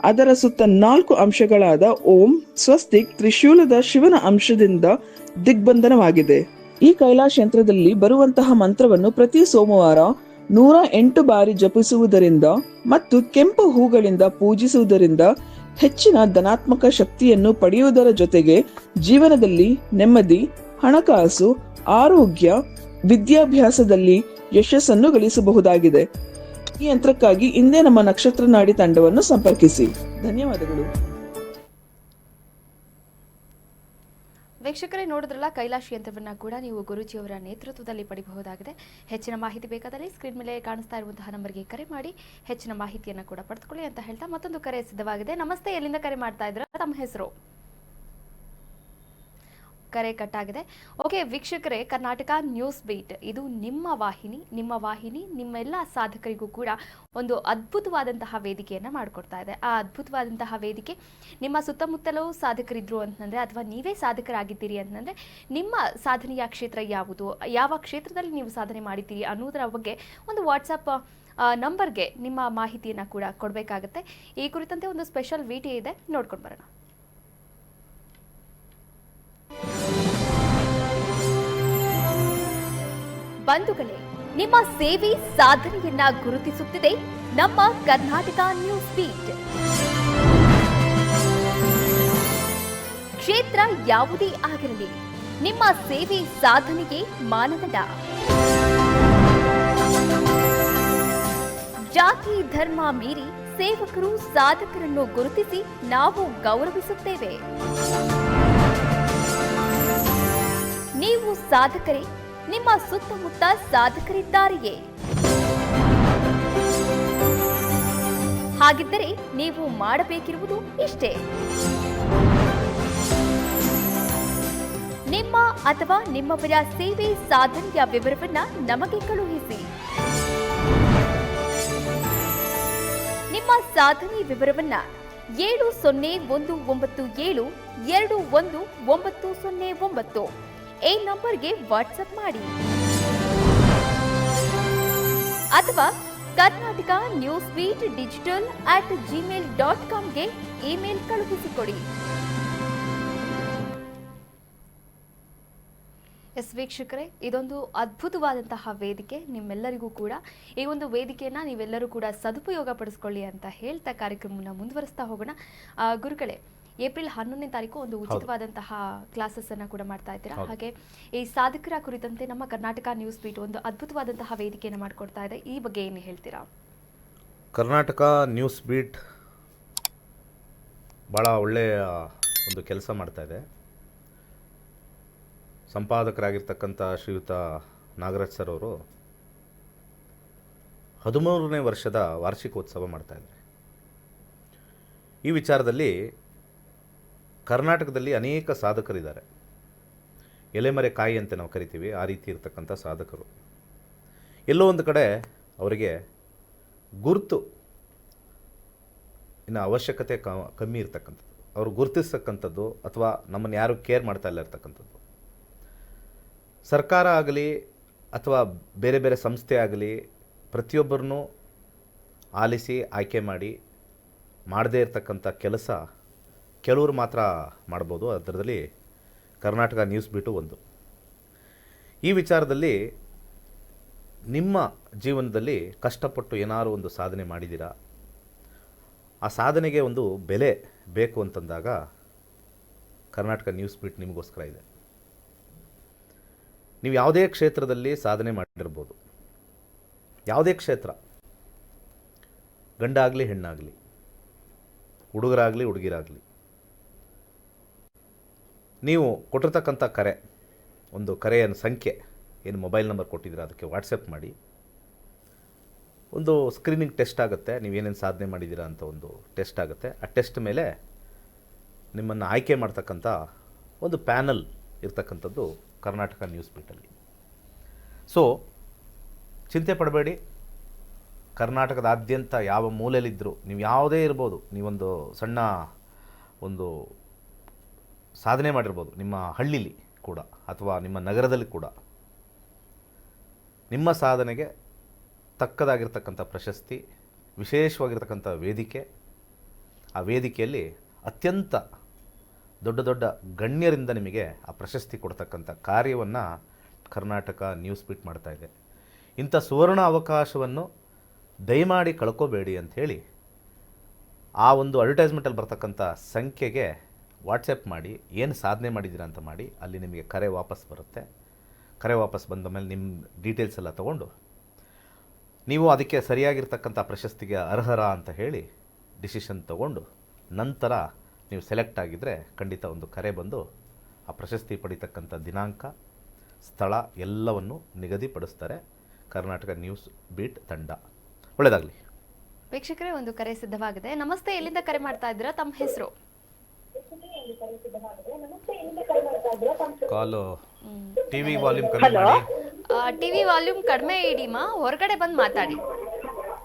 ಅದರ ಸುತ್ತ 4 ಅಂಶಗಳಾದ ಓಂ, ಸ್ವಸ್ತಿಕ್, ತ್ರಿಶೂಲದ ಶಿವನ ಅಂಶದಿಂದ ದಿಗ್ಬಂಧನವಾಗಿದೆ. ಈ ಕೈಲಾಶ್ ಯಂತ್ರದಲ್ಲಿ ಬರುವಂತಹ ಮಂತ್ರವನ್ನು ಪ್ರತಿ ಸೋಮವಾರ 108 ಬಾರಿ ಜಪಿಸುವುದರಿಂದ ಮತ್ತು ಕೆಂಪು ಹೂಗಳಿಂದ ಪೂಜಿಸುವುದರಿಂದ ಹೆಚ್ಚಿನ ಧನಾತ್ಮಕ ಶಕ್ತಿಯನ್ನು ಪಡೆಯುವುದರ ಜೊತೆಗೆ ಜೀವನದಲ್ಲಿ ನೆಮ್ಮದಿ, ಹಣಕಾಸು, ಆರೋಗ್ಯ, ವಿದ್ಯಾಭ್ಯಾಸದಲ್ಲಿ ಯಶಸ್ಸನ್ನು ಗಳಿಸಬಹುದಾಗಿದೆ. ಈ ಯಂತ್ರಕ್ಕಾಗಿ ಇಂದೇ ನಮ್ಮ ನಕ್ಷತ್ರ ನಾಡಿ ತಂಡವನ್ನು ಸಂಪರ್ಕಿಸಿ. ಧನ್ಯವಾದಗಳು. ವೀಕ್ಷಕರೇ, ನೋಡಿದ್ರಲ್ಲ, ಕೈಲಾಶ್ ಯಂತ್ರವನ್ನು ಕೂಡ ನೀವು ಗುರೂಜಿಯವರ ನೇತೃತ್ವದಲ್ಲಿ ಪಡೆಯಬಹುದಾಗಿದೆ. ಹೆಚ್ಚಿನ ಮಾಹಿತಿ ಬೇಕಾದಲ್ಲಿ ಸ್ಕ್ರೀನ್ ಮೇಲೆ ಕಾಣಿಸ್ತಾ ಇರುವಂತಹ ನಂಬರ್ಗೆ ಕರೆ ಮಾಡಿ ಹೆಚ್ಚಿನ ಮಾಹಿತಿಯನ್ನು ಕೂಡ ಪಡೆದುಕೊಳ್ಳಿ ಅಂತ ಹೇಳ್ತಾ ಮತ್ತೊಂದು ಕರೆ ಸಿದ್ಧವಾಗಿದೆ. ನಮಸ್ತೆ, ಎಲ್ಲಿಂದ ಕರೆ ಮಾಡ್ತಾ ಇದ್ರ? ತಮ್ಮ ಹೆಸರು? ಕರೆ ಕಟ್ಟಾಗಿದೆ. ಓಕೆ ವೀಕ್ಷಕರೇ, ಕರ್ನಾಟಕ ನ್ಯೂಸ್ ಬೀಟ್ ಇದು ನಿಮ್ಮ ವಾಹಿನಿ ನಿಮ್ಮೆಲ್ಲ ಸಾಧಕರಿಗೂ ಕೂಡ ಒಂದು ಅದ್ಭುತವಾದಂತಹ ವೇದಿಕೆಯನ್ನು ಮಾಡಿಕೊಡ್ತಾ ಇದೆ. ಆ ಅದ್ಭುತವಾದಂತಹ ವೇದಿಕೆ ನಿಮ್ಮ ಸುತ್ತಮುತ್ತಲೂ ಸಾಧಕರಿದ್ರು ಅಂತಂದರೆ, ಅಥವಾ ನೀವೇ ಸಾಧಕರಾಗಿದ್ದೀರಿ ಅಂತಂದರೆ, ನಿಮ್ಮ ಸಾಧನೆಯ ಕ್ಷೇತ್ರ ಯಾವುದು, ಯಾವ ಕ್ಷೇತ್ರದಲ್ಲಿ ನೀವು ಸಾಧನೆ ಮಾಡಿದ್ದೀರಿ ಅನ್ನೋದರ ಬಗ್ಗೆ ಒಂದು ವಾಟ್ಸಪ್ ನಂಬರ್ಗೆ ನಿಮ್ಮ ಮಾಹಿತಿಯನ್ನು ಕೂಡ ಕೊಡಬೇಕಾಗುತ್ತೆ. ಈ ಕುರಿತಂತೆ ಒಂದು ಸ್ಪೆಷಲ್ ವಿಡಿಯೋ ಇದೆ, ನೋಡ್ಕೊಂಡು ಬರೋಣ. ಬಂಧುಗಳೇ, ನಿಮ್ಮ ಸೇವೆ ಸಾಧನೆಯನ್ನ ಗುರುತಿಸುತ್ತಿದೆ ನಮ್ಮ ಕರ್ನಾಟಕ ನ್ಯೂಸ್ ಬೀಟ್. ಕ್ಷೇತ್ರ ಯಾವುದೇ ಆಗಿರಲಿ, ನಿಮ್ಮ ಸೇವೆ ಸಾಧನೆಗೆ ಮಾನದಂಡ. ಜಾತಿ ಧರ್ಮ ಮೀರಿ ಸೇವಕರು ಸಾಧಕರನ್ನು ಗುರುತಿಸಿ ನಾವು ಗೌರವಿಸುತ್ತೇವೆ. ನೀವು ಸಾಧಕರೇ, ನಿಮ್ಮ ಸುತ್ತಮುತ್ತ ಸಾಧಕರಿದ್ದಾರೆಯೇ? ಹಾಗಿದ್ದರೆ ನೀವು ಮಾಡಬೇಕಿರುವುದು ಇಷ್ಟೇ. ನಿಮ್ಮ ಅಥವಾ ನಿಮ್ಮವರ ಸೇವೆ ಸಾಧನೆಯ ವಿವರವನ್ನ ನಮಗೆ ಕಳುಹಿಸಿ. ನಿಮ್ಮ ಸಾಧನೆ ವಿವರವನ್ನ 7019721909 ಈ ನಂಬರ್ಗೆ ವಾಟ್ಸ್ಆಪ್ ಮಾಡಿ ಅಥವಾ ಕರ್ನಾಟಕ ನ್ಯೂಸ್ ಬೀಟ್ digital@gmail.comಗೆ ಇಮೇಲ್ ಕಳುಹಿಸಿಕೊಡಿ. ಎಸ್ ವೀಕ್ಷಕರೇ, ಇದೊಂದು ಅದ್ಭುತವಾದಂತಹ ವೇದಿಕೆ ನಿಮ್ಮೆಲ್ಲರಿಗೂ ಕೂಡ. ಈ ಒಂದು ವೇದಿಕೆಯನ್ನು ನೀವೆಲ್ಲರೂ ಕೂಡ ಸದುಪಯೋಗ ಪಡಿಸ್ಕೊಳ್ಳಿ ಅಂತ ಹೇಳ್ತಾ ಕಾರ್ಯಕ್ರಮವನ್ನು ಮುಂದುವರಿಸ್ತಾ ಹೋಗೋಣ. ಗುರುಗಳೇ, ಏಪ್ರಿಲ್ 11ನೇ ತಾರೀಕು ಒಂದು ಉಚಿತವಾದಂತಹ ಕ್ಲಾಸಸ್ ಅನ್ನ ಕೂಡ ಮಾಡ್ತಾ ಇದ್ದೀರಾ. ಹಾಗೆ ಈ ಸಾಧಕರ ಕುರಿತಂತೆ ನಮ್ಮ ಕರ್ನಾಟಕ ನ್ಯೂಸ್ ಬೀಟ್ ಒಂದು ಅದ್ಭುತವಾದಂತಹ ವೇದಿಕೆಯನ್ನು ಮಾಡಿಕೊಡ್ತಾ ಇದೆ. ಈ ಬಗ್ಗೆ ಏನು ಹೇಳ್ತೀರಾ? ಕರ್ನಾಟಕ ನ್ಯೂಸ್ ಬೀಟ್ ಭಾಳ ಒಳ್ಳೆಯ ಒಂದು ಕೆಲಸ ಮಾಡ್ತಾ ಇದೆ. ಸಂಪಾದಕರಾಗಿರ್ತಕ್ಕಂಥ ಶ್ರೀಯುತ ನಾಗರಾಜ್ ಸರ್ ಅವರು 13ನೇ ವರ್ಷದ ವಾರ್ಷಿಕೋತ್ಸವ ಮಾಡ್ತಾಯಿದ್ದಾರೆ. ಈ ವಿಚಾರದಲ್ಲಿ ಕರ್ನಾಟಕದಲ್ಲಿ ಅನೇಕ ಸಾಧಕರಿದ್ದಾರೆ. ಎಲೆಮರೆ ಕಾಯಿ ಅಂತ ನಾವು ಕರಿತೀವಿ, ಆ ರೀತಿ ಇರತಕ್ಕಂಥ ಸಾಧಕರು. ಎಲ್ಲೋ ಒಂದು ಕಡೆ ಅವರಿಗೆ ಗುರುತು ಇನ್ನು ಅವಶ್ಯಕತೆ ಕಮ್ಮಿ ಇರ್ತಕ್ಕಂಥದ್ದು, ಅವರು ಗುರುತಿಸ್ತಕ್ಕಂಥದ್ದು ಅಥವಾ ನಮ್ಮನ್ನು ಯಾರು ಕೇರ್ ಮಾಡ್ತಾ ಇಲ್ಲ ಇರ್ತಕ್ಕಂಥದ್ದು. ಸರ್ಕಾರ ಆಗಲಿ ಅಥವಾ ಬೇರೆ ಬೇರೆ ಸಂಸ್ಥೆ ಆಗಲಿ ಪ್ರತಿಯೊಬ್ಬರನ್ನೂ ಆಲಿಸಿ ಆಯ್ಕೆ ಮಾಡಿ ಮಾಡದೇ ಇರತಕ್ಕಂಥ ಕೆಲಸ ಕೆಲವರು ಮಾತ್ರ ಮಾಡ್ಬೋದು. ಅದರಲ್ಲಿ ಕರ್ನಾಟಕ ನ್ಯೂಸ್ ಬೀಟು ಒಂದು. ಈ ವಿಚಾರದಲ್ಲಿ ನಿಮ್ಮ ಜೀವನದಲ್ಲಿ ಕಷ್ಟಪಟ್ಟು ಏನಾದರೂ ಒಂದು ಸಾಧನೆ ಮಾಡಿದ್ದೀರಾ, ಆ ಸಾಧನೆಗೆ ಒಂದು ಬೆಲೆ ಬೇಕು ಅಂತಂದಾಗ ಕರ್ನಾಟಕ ನ್ಯೂಸ್ ಬೀಟ್ ನಿಮಗೋಸ್ಕರ ಇದೆ. ನೀವು ಯಾವುದೇ ಕ್ಷೇತ್ರದಲ್ಲಿ ಸಾಧನೆ ಮಾಡಿರ್ಬೋದು, ಯಾವುದೇ ಕ್ಷೇತ್ರ, ಗಂಡಾಗಲಿ ಹೆಣ್ಣಾಗಲಿ, ಹುಡುಗರಾಗಲಿ ಹುಡುಗಿರಾಗಲಿ, ನೀವು ಕೊಟ್ಟಿರ್ತಕ್ಕಂಥ ಕರೆ, ಒಂದು ಕರೆಯ ಸಂಖ್ಯೆ ಏನು ಮೊಬೈಲ್ ನಂಬರ್ ಕೊಟ್ಟಿದ್ದೀರಾ ಅದಕ್ಕೆ ವಾಟ್ಸಪ್ ಮಾಡಿ. ಒಂದು ಸ್ಕ್ರೀನಿಂಗ್ ಟೆಸ್ಟ್ ಆಗುತ್ತೆ, ನೀವೇನೇನು ಸಾಧನೆ ಮಾಡಿದ್ದೀರಾ ಅಂತ ಒಂದು ಟೆಸ್ಟ್ ಆಗುತ್ತೆ. ಆ ಟೆಸ್ಟ್ ಮೇಲೆ ನಿಮ್ಮನ್ನು ಆಯ್ಕೆ ಮಾಡ್ತಕ್ಕಂಥ ಒಂದು ಪ್ಯಾನಲ್ ಇರ್ತಕ್ಕಂಥದ್ದು ಕರ್ನಾಟಕ ನ್ಯೂಸ್ ಬೀಟಲ್ಲಿ. ಸೊ ಚಿಂತೆ ಪಡಬೇಡಿ. ಕರ್ನಾಟಕದಾದ್ಯಂತ ಯಾವ ಮೂಲೆಯಲ್ಲಿದ್ದರೂ ನೀವು ಯಾವುದೇ ಇರ್ಬೋದು, ನೀವೊಂದು ಸಣ್ಣ ಒಂದು ಸಾಧನೆ ಮಾಡಿರ್ಬೋದು ನಿಮ್ಮ ಹಳ್ಳಿಲಿ ಕೂಡ ಅಥವಾ ನಿಮ್ಮ ನಗರದಲ್ಲಿ ಕೂಡ, ನಿಮ್ಮ ಸಾಧನೆಗೆ ತಕ್ಕದಾಗಿರ್ತಕ್ಕಂಥ ಪ್ರಶಸ್ತಿ, ವಿಶೇಷವಾಗಿರ್ತಕ್ಕಂಥ ವೇದಿಕೆ, ಆ ವೇದಿಕೆಯಲ್ಲಿ ಅತ್ಯಂತ ದೊಡ್ಡ ದೊಡ್ಡ ಗಣ್ಯರಿಂದ ನಿಮಗೆ ಆ ಪ್ರಶಸ್ತಿ ಕೊಡ್ತಕ್ಕಂಥ ಕಾರ್ಯವನ್ನು ಕರ್ನಾಟಕ ನ್ಯೂಸ್ ಬೀಟ್ ಮಾಡ್ತಾಯಿದೆ. ಇಂಥ ಸುವರ್ಣ ಅವಕಾಶವನ್ನು ದಯಮಾಡಿ ಕಳ್ಕೋಬೇಡಿ ಅಂಥೇಳಿ ಆ ಒಂದು ಅಡ್ವರ್ಟೈಸ್ಮೆಂಟಲ್ಲಿ ಬರ್ತಕ್ಕಂಥ ಸಂಖ್ಯೆಗೆ ವಾಟ್ಸಪ್ ಮಾಡಿ, ಏನು ಸಾಧನೆ ಮಾಡಿದ್ದೀರಾ ಅಂತ ಮಾಡಿ. ಅಲ್ಲಿ ನಿಮಗೆ ಕರೆ ವಾಪಸ್ ಬರುತ್ತೆ. ಕರೆ ವಾಪಸ್ ಬಂದ ಮೇಲೆ ನಿಮ್ಮ ಡೀಟೇಲ್ಸ್ ಎಲ್ಲ ತೊಗೊಂಡು ನೀವು ಅದಕ್ಕೆ ಸರಿಯಾಗಿರ್ತಕ್ಕಂಥ ಪ್ರಶಸ್ತಿಗೆ ಅರ್ಹರ ಅಂತ ಹೇಳಿ ಡಿಸಿಷನ್ ತೊಗೊಂಡು ನಂತರ ನೀವು ಸೆಲೆಕ್ಟ್ ಆಗಿದ್ದರೆ ಖಂಡಿತ ಒಂದು ಕರೆ ಬಂದು ಆ ಪ್ರಶಸ್ತಿ ಪಡಿತಕ್ಕಂಥ ದಿನಾಂಕ, ಸ್ಥಳ ಎಲ್ಲವನ್ನು ನಿಗದಿಪಡಿಸ್ತಾರೆ ಕರ್ನಾಟಕ ನ್ಯೂಸ್ ಬೀಟ್ ತಂಡ. ಒಳ್ಳೆಯದಾಗಲಿ. ವೀಕ್ಷಕರೇ, ಒಂದು ಕರೆ ಸಿದ್ಧವಾಗಿದೆ. ನಮಸ್ತೆ, ಎಲ್ಲಿಂದ ಕರೆ ಮಾಡ್ತಾ ಇದ್ದೀರಾ? ತಮ್ಮ ಹೆಸರು? ಕಾಲು ಟಿವಿ ವಾಲ್ಯೂಮ್ ಕಮ್ಮಿ ಮಾಡಿ. ಟಿವಿ ವಾಲ್ಯೂಮ್ ಕಡಿಮೆ ಇಡಿಮಾ, ಹೊರಗಡೆ ಬಂದು ಮಾತಾಡಿ,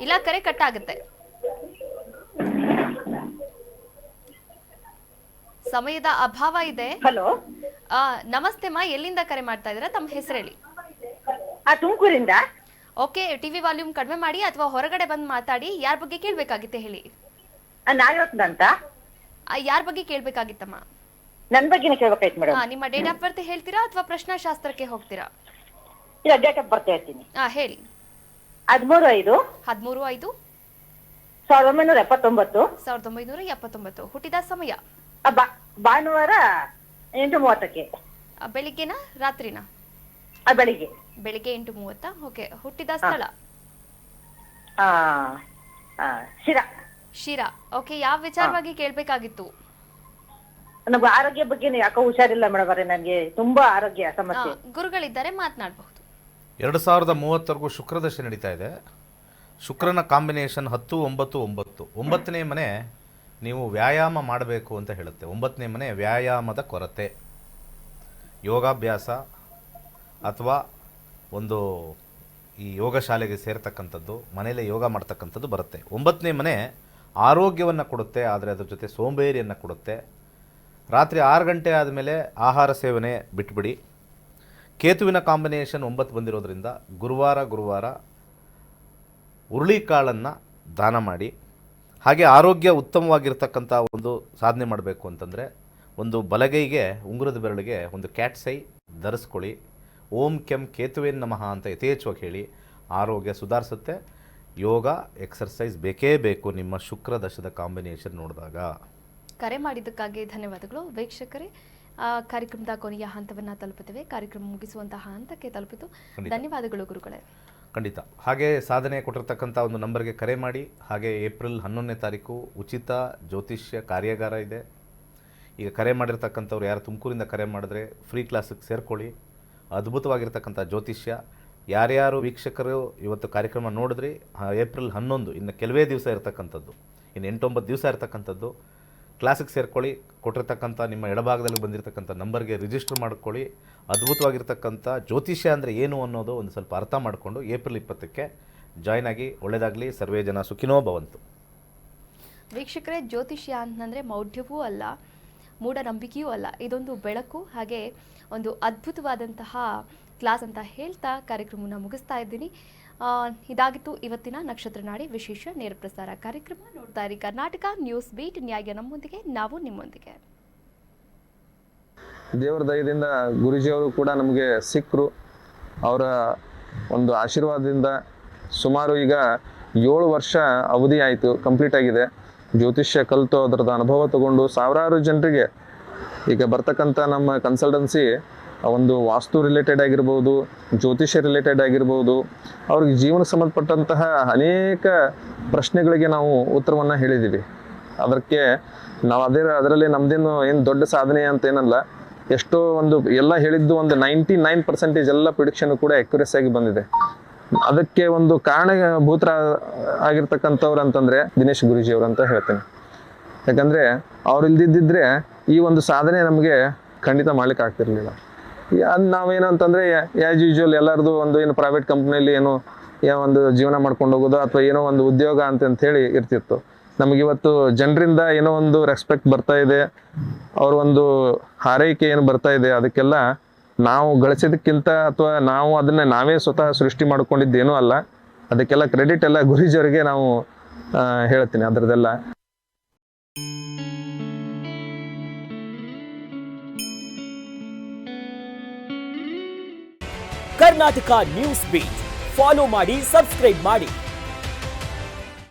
ಇಲ್ಲ ಕರೆ ಕಟ್ ಆಗುತ್ತೆ. ಸಮಯದ ಅಭಾವ ಇದೆ. ಹಲೋ, ನಮಸ್ತೆ ಮಾ, ಎಲ್ಲಿಂದ ಕರೆ ಮಾಡ್ತಾ ಇದ್ದೀರಾ? ತಮ್ಮ ಹೆಸರು ಹೇಳಿ. ತುಮಕೂರಿಂದ. ಓಕೆ, ಟಿವಿ ವಾಲ್ಯೂಮ್ ಕಡಿಮೆ ಮಾಡಿ ಅಥವಾ ಹೊರಗಡೆ ಬಂದು ಮಾತಾಡಿ. ಯಾರ ಬಗ್ಗೆ ಕೇಳಬೇಕಾಗಿತ್ತೆ ಹೇಳಿ. ನಾಗರತ್ನ ಅಂತ. ಯಾರ ಬಗ್ಗೆ ಕೇಳಬೇಕಾಗಿತ್ತಮ್ಮ? ನನ್ನ ಬಗ್ಗೆನೇ ಕೇಳಬೇಕಾಯ್ತು ಮೇಡಮ್. ನಿಮ್ಮ ಡೇಟ್ ಆಫ್ ಬರ್ತ್ ಹೇಳ್ತೀರಾ ಅಥವಾ ಪ್ರಶ್ನಾಶಾಸ್ತ್ರಕ್ಕೆ ಹೋಗ್ತೀರಾ? ಇಲ್ಲ, ಡೇಟ್ ಆಫ್ ಬರ್ತ್ ಹೇಳ್ತೀನಿ. ಹೇಳಿ. 13/5 1979. 1979. ಹುಟ್ಟಿದ ಸಮಯ? ಭಾನುವಾರ 8:30ಕ್ಕೆ. ಬೆಳಿಗ್ಗೆನಾ ರಾತ್ರಿನಾ? ಬೆಳಿಗ್ಗೆ. ಬೆಳಿಗ್ಗೆ 8:30. ಓಕೆ. ಹುಟ್ಟಿದ ಸ್ಥಳ? ಶಿರಾ. ಶಿರಾ. ಓಕೆ. ಯಾವ ವಿಚಾರವಾಗಿ ಕೇಳಬೇಕಾಗಿತ್ತು? ನಮ್ಗೆ ಆರೋಗ್ಯ ಬಗ್ಗೆ ಯಾಕೋ ಹುಷಾರಿಲ್ಲ ಮೇಡಮ್, ನನಗೆ ತುಂಬಾ ಆರೋಗ್ಯ ಸಮಸ್ಯೆ. ಗುರುಗಳಿದ್ದಾರೆ, ಮಾತನಾಡಬಹುದು. 2030ವರೆಗೂ ಶುಕ್ರದಶೆ ನಡೀತಾ ಇದೆ. ಶುಕ್ರನ ಕಾಂಬಿನೇಷನ್ 10-9-9. 9ನೇ ಮನೆ ನೀವು ವ್ಯಾಯಾಮ ಮಾಡಬೇಕು ಅಂತ ಹೇಳುತ್ತೆ. 9ನೇ ಮನೆ ವ್ಯಾಯಾಮದ ಕೊರತೆ, ಯೋಗಾಭ್ಯಾಸ ಅಥವಾ ಒಂದು ಈ ಯೋಗ ಶಾಲೆಗೆ ಸೇರ್ತಕ್ಕಂಥದ್ದು, ಮನೆಯಲ್ಲೇ ಯೋಗ ಮಾಡ್ತಕ್ಕಂಥದ್ದು ಬರುತ್ತೆ. 9ನೇ ಮನೆ ಆರೋಗ್ಯವನ್ನು ಕೊಡುತ್ತೆ, ಆದರೆ ಅದ್ರ ಜೊತೆ ಸೋಂಬೇರಿಯನ್ನು ಕೊಡುತ್ತೆ. ರಾತ್ರಿ 6 ಗಂಟೆ ಆದಮೇಲೆ ಆಹಾರ ಸೇವನೆ ಬಿಟ್ಬಿಡಿ. ಕೇತುವಿನ ಕಾಂಬಿನೇಷನ್ 9 ಬಂದಿರೋದ್ರಿಂದ ಗುರುವಾರ ಹುರುಳಿಕಾಳನ್ನು ದಾನ ಮಾಡಿ. ಹಾಗೆ ಆರೋಗ್ಯ ಉತ್ತಮವಾಗಿರ್ತಕ್ಕಂಥ ಒಂದು ಸಾಧನೆ ಮಾಡಬೇಕು ಅಂತಂದರೆ ಒಂದು ಬಲಗೈಗೆ ಉಂಗುರದ ಬೆರಳಿಗೆ ಒಂದು ಕ್ಯಾಟ್ಸ್ ಐ ಧರಿಸ್ಕೊಳ್ಳಿ. ಓಂ ಕೆಂ ಕೇತುವೆ ನಮಃ ಅಂತ ಯಥೇಚ್ಛವಾಗಿ ಹೇಳಿ ಆರೋಗ್ಯ ಸುಧಾರಿಸುತ್ತೆ. ಯೋಗ ಎಕ್ಸರ್ಸೈಸ್ ಬೇಕೇ ಬೇಕು ನಿಮ್ಮ ಶುಕ್ರ ದಶದ ಕಾಂಬಿನೇಷನ್ ನೋಡಿದಾಗ. ಕರೆ ಮಾಡಿದ್ದಕ್ಕಾಗಿ ಧನ್ಯವಾದಗಳು ವೀಕ್ಷಕರೇ. ಕಾರ್ಯಕ್ರಮದ ಕೊನೆಯ ಹಂತವನ್ನು ತಲುಪುತ್ತೇವೆ. ಕಾರ್ಯಕ್ರಮ ಮುಗಿಸುವಂತಹ ಹಂತಕ್ಕೆ ತಲುಪಿತು. ಧನ್ಯವಾದಗಳು ಗುರುಗಳೇ. ಖಂಡಿತ. ಹಾಗೆ ಸಾಧನೆ ಕೊಟ್ಟಿರ್ತಕ್ಕಂಥ ಒಂದು ನಂಬರ್ಗೆ ಕರೆ ಮಾಡಿ. ಹಾಗೆ ಏಪ್ರಿಲ್ 11ನೇ ತಾರೀಕು ಉಚಿತ ಜ್ಯೋತಿಷ್ಯ ಕಾರ್ಯಾಗಾರ ಇದೆ. ಈಗ ಕರೆ ಮಾಡಿರ್ತಕ್ಕಂಥವ್ರು ಯಾರು ತುಮಕೂರಿಂದ ಕರೆ ಮಾಡಿದ್ರೆ ಫ್ರೀ ಕ್ಲಾಸಿಗೆ ಸೇರ್ಕೊಳ್ಳಿ. ಅದ್ಭುತವಾಗಿರ್ತಕ್ಕಂಥ ಜ್ಯೋತಿಷ್ಯ. ಯಾರ್ಯಾರು ವೀಕ್ಷಕರು ಇವತ್ತು ಕಾರ್ಯಕ್ರಮ ನೋಡಿದ್ರಿ, ಏಪ್ರಿಲ್ 11 ಇನ್ನು ಕೆಲವೇ ದಿವಸ ಇರತಕ್ಕಂಥದ್ದು, ಇನ್ನು 8-9 ದಿವಸ ಇರತಕ್ಕಂಥದ್ದು. ಕ್ಲಾಸಿಗೆ ಸೇರ್ಕೊಳ್ಳಿ. ಕೊಟ್ಟಿರ್ತಕ್ಕಂಥ ನಿಮ್ಮ ಎಡಭಾಗದಲ್ಲಿ ಬಂದಿರತಕ್ಕಂಥ ನಂಬರ್ಗೆ ರಿಜಿಸ್ಟರ್ ಮಾಡ್ಕೊಳ್ಳಿ. ಅದ್ಭುತವಾಗಿರ್ತಕ್ಕಂಥ ಜ್ಯೋತಿಷ್ಯ ಅಂದರೆ ಏನು ಅನ್ನೋದು ಒಂದು ಸ್ವಲ್ಪ ಅರ್ಥ ಮಾಡಿಕೊಂಡು ಏಪ್ರಿಲ್ 20ಕ್ಕೆ ಜಾಯ್ನ್ ಆಗಿ. ಒಳ್ಳೆಯದಾಗಲಿ. ಸರ್ವೇ ಜನ ಸುಖಿನೋ ಭವಂತು. ವೀಕ್ಷಕರೇ, ಜ್ಯೋತಿಷ್ಯ ಅಂತಂದರೆ ಮೌಢ್ಯವೂ ಅಲ್ಲ, ಮೂಢನಂಬಿಕೆಯೂ ಅಲ್ಲ. ಇದೊಂದು ಬೆಳಕು, ಹಾಗೆ ಒಂದು ಅದ್ಭುತವಾದಂತಹ ಕ್ಲಾಸ್ ಅಂತ ಹೇಳ್ತಾ ಕಾರ್ಯಕ್ರಮವನ್ನು ಮುಗಿಸ್ತಾ ಇದ್ದೀನಿ. ಇದಾಗಿತ್ತು ಇವತ್ತಿನ ನಕ್ಷತ್ರ ನಾಡಿ ವಿಶೇಷ ನೇರ ಪ್ರಸಾರ ಕಾರ್ಯಕ್ರಮ. ನೋಡ್ತಾ ಇರಿ ಕರ್ನಾಟಕ ನ್ಯೂಸ್ ಬೀಟ್. ನ್ಯಾಯ ನಮ್ಮೊಂದಿಗೆ, ನಾವು ನಿಮ್ಮೊಂದಿಗೆ. ದೇವರ ದಯದಿಂದ ಗುರೂಜಿಯವರು ಕೂಡ ನಮಗೆ ಸಿಕ್ಕರು. ಅವರ ಒಂದು ಆಶೀರ್ವಾದದಿಂದ ಸುಮಾರು ಈಗ 7 ವರ್ಷ ಅವಧಿ ಆಯಿತು, ಕಂಪ್ಲೀಟ್ ಆಗಿದೆ. ಜ್ಯೋತಿಷ್ಯ ಕಲಿತು ಅದರದ್ದು ಅನುಭವ ತಗೊಂಡು ಸಾವಿರಾರು ಜನರಿಗೆ ಈಗ ಬರ್ತಕ್ಕಂಥ ನಮ್ಮ ಕನ್ಸಲ್ಟೆನ್ಸಿ ಒಂದು ವಾಸ್ತು ರಿಲೇಟೆಡ್ ಆಗಿರ್ಬೋದು, ಜ್ಯೋತಿಷ್ಯ ರಿಲೇಟೆಡ್ ಆಗಿರ್ಬೋದು, ಅವ್ರಿಗೆ ಜೀವನಕ್ಕೆ ಸಂಬಂಧಪಟ್ಟಂತಹ ಅನೇಕ ಪ್ರಶ್ನೆಗಳಿಗೆ ನಾವು ಉತ್ತರವನ್ನು ಹೇಳಿದ್ದೀವಿ. ಅದಕ್ಕೆ ನಾವು ಅದರಲ್ಲಿ ನಮ್ಮದೇನು ಏನು ದೊಡ್ಡ ಸಾಧನೆ ಅಂತ ಏನಲ್ಲ, ಎಷ್ಟೋ ಒಂದು ಎಲ್ಲ ಹೇಳಿದ್ದು ಒಂದು 99% ಎಲ್ಲ ಪ್ರಿಡಿಕ್ಷನ್ ಕೂಡ ಅಕ್ಯುರೇಸಿ ಆಗಿ ಬಂದಿದೆ. ಅದಕ್ಕೆ ಒಂದು ಕಾರಣಭೂತರ ಆಗಿರ್ತಕ್ಕಂಥವ್ರು ಅಂತಂದರೆ ದಿನೇಶ್ ಗುರೂಜಿಯವರು ಅಂತ ಹೇಳ್ತೇನೆ. ಯಾಕಂದರೆ ಅವ್ರು ಇಲ್ದಿದ್ದರೆ ಈ ಒಂದು ಸಾಧನೆ ನಮಗೆ ಖಂಡಿತ ಮಾಡ್ಲಿಕ್ಕೆ ಆಗ್ತಿರ್ಲಿಲ್ಲ. ನಾವೇನು ಅಂತಂದರೆ ಆ್ಯಸ್ ಯೂಶುವಲ್ ಎಲ್ಲರದು ಒಂದು ಏನು ಪ್ರೈವೇಟ್ ಕಂಪ್ನಿಯಲ್ಲಿ ಏನೋ ಒಂದು ಜೀವನ ಮಾಡ್ಕೊಂಡು ಹೋಗೋದು ಅಥವಾ ಏನೋ ಒಂದು ಉದ್ಯೋಗ ಅಂತಂಥೇಳಿ ಇರ್ತಿತ್ತು. ನಮಗಿವತ್ತು ಜನರಿಂದ ಏನೋ ಒಂದು ರೆಸ್ಪೆಕ್ಟ್ ಬರ್ತಾ ಇದೆ, ಅವ್ರ ಒಂದು ಹಾರೈಕೆ ಏನು ಬರ್ತಾ ಇದೆ, ಅದಕ್ಕೆಲ್ಲ ನಾವು ಗಳಿಸೋದಕ್ಕಿಂತ ಅಥವಾ ನಾವು ಅದನ್ನು ನಾವೇ ಸ್ವತಃ ಸೃಷ್ಟಿ ಮಾಡ್ಕೊಂಡಿದ್ದೇನೂ ಅಲ್ಲ. ಅದಕ್ಕೆಲ್ಲ ಕ್ರೆಡಿಟ್ ಎಲ್ಲ ಗುರೂಜಿಯವರಿಗೆ ನಾವು ಹೇಳ್ತೀನಿ ಅದರದೆಲ್ಲ. ಕರ್ನಾಟಕ ನ್ಯೂಸ್ ಬೀಟ್ ಫಾಲೋ ಮಾಡಿ, ಸಬ್ಸ್ಕ್ರೈಬ್ ಮಾಡಿ.